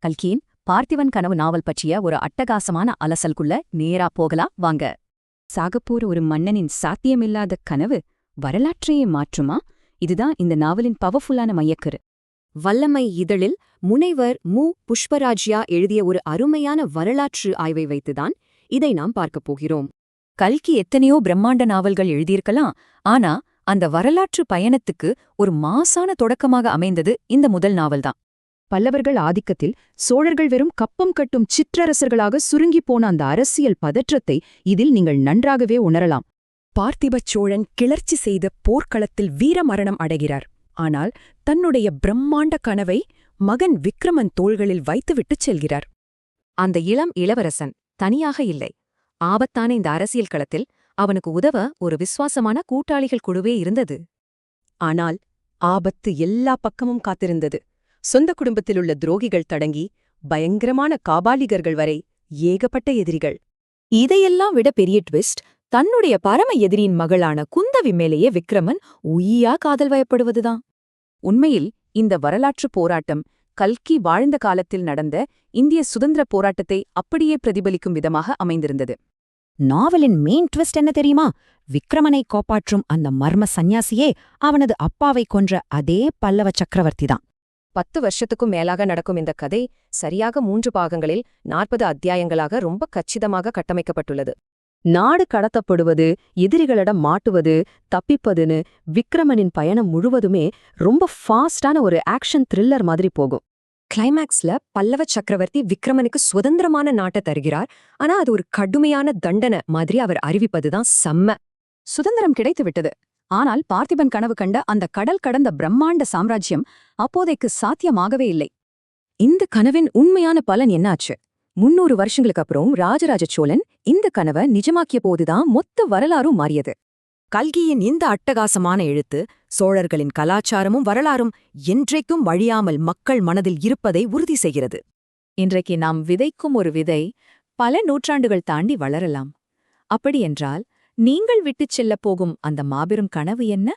கல்கியின் பார்த்திபன் கனவு நாவல் பற்றிய ஒரு அட்டகாசமான அலசல்குள்ள நேரா போகலாம் வாங்க. சாகப்போற ஒரு மன்னனின் சாத்தியமில்லாத கனவு வரலாற்றையே மாற்றுமா? இதுதான் இந்த நாவலின் பவர்ஃபுல்லான மையக்கரு. வல்லமை இதழில் முனைவர் புஷ்பராஜ்யா எழுதிய ஒரு அருமையான வரலாற்று ஆய்வை வைத்துதான் இதை நாம் பார்க்கப் போகிறோம். கல்கி எத்தனையோ பிரம்மாண்ட நாவல்கள் எழுதியிருக்கலாம், ஆனா அந்த வரலாற்று பயணத்துக்கு ஒரு மாசான தொடக்கமாக அமைந்தது இந்த முதல் நாவல்தான். பல்லவர்கள் ஆதிக்கத்தில் சோழர்கள் வெறும் கப்பம் கட்டும் சிற்றரசர்களாக சுருங்கிப் போன அந்த அரசியல் பதற்றத்தை இதில் நீங்கள் நன்றாகவே உணரலாம். பார்த்திபச் சோழன் கிளர்ச்சி செய்த போர்க்களத்தில் வீரமரணம் அடைகிறார். ஆனால் தன்னுடைய பிரம்மாண்ட கனவை மகன் விக்ரமன் தோள்களில் வைத்துவிட்டுச் செல்கிறார். அந்த இளம் இளவரசன் தனியாக இல்லை. ஆபத்தான இந்த அரசியல் களத்தில் அவனுக்கு உதவ ஒரு விசுவாசமான கூட்டாளிகள் குழுவே இருந்தது. ஆனால் ஆபத்து எல்லா பக்கமும் காத்திருந்தது. சொந்த குடும்பத்திலுள்ள துரோகிகள் தொடங்கி பயங்கரமான காபாலிகர்கள் வரை ஏகப்பட்ட எதிரிகள். இதையெல்லாம் விட பெரிய ட்விஸ்ட், தன்னுடைய பரம எதிரியின் மகளான குந்தவி மேலேயே விக்ரமன் உய்யா காதல் வயப்படுவதுதான். உண்மையில் இந்த வரலாற்று போராட்டம் கல்கி வாழ்ந்த காலத்தில் நடந்த இந்திய சுதந்திர போராட்டத்தை அப்படியே பிரதிபலிக்கும் விதமாக அமைந்திருந்தது. நாவலின் மெயின் ட்விஸ்ட் என்ன தெரியுமா? விக்ரமனை காப்பாற்றும் அந்த மர்ம சந்நியாசியே அவனது அப்பாவை கொன்ற அதே பல்லவ சக்கரவர்த்திதான். 10 வருஷத்துக்கும் மேலாக நடக்கும் இந்த கதை சரியாக 3 பாகங்களில் 40 அத்தியாயங்களாக ரொம்ப கச்சிதமாக கட்டமைக்கப்பட்டுள்ளது. நாடு கடத்தப்படுவது, எதிரிகளிடம் மாட்டுவது, தப்பிப்பதுன்னு விக்ரமனின் பயணம் முழுவதுமே ரொம்ப ஃபாஸ்டான ஒரு ஆக்ஷன் த்ரில்லர் மாதிரி போகும். கிளைமேக்ஸ்ல பல்லவ சக்கரவர்த்தி விக்ரமனுக்கு சுதந்திரமான நாட்டை தருகிறார். ஆனா அது ஒரு கடுமையான தண்டனை மாதிரி அவர் அறிவிப்பதுதான் செம்ம. சுதந்திரம் கிடைத்து விட்டது. ஆனால் பார்த்திபன் கனவு கண்ட அந்த கடல் கடந்த பிரம்மாண்ட சாம்ராஜ்யம் அப்போதைக்கு சாத்தியமாகவே இல்லை. இந்த கனவின் உண்மையான பலன் என்னாச்சு? 300 வருஷங்களுக்கு அப்புறம் ராஜராஜ சோழன் இந்த கனவை நிஜமாக்கிய போதுதான் மொத்த வரலாறும் மாறியது. கல்கியின் இந்த அட்டகாசமான எழுத்து சோழர்களின் கலாச்சாரமும் வரலாறும் என்றைக்கும் வழியாமல் மக்கள் மனதில் இருப்பதை உறுதி செய்கிறது. இன்றைக்கு நாம் விதைக்கும் ஒரு விதை பல நூற்றாண்டுகள் தாண்டி வளரலாம். அப்படியென்றால் நீங்கள் விட்டுச் செல்லப் போகும் அந்த மாபெரும் கனவு என்ன?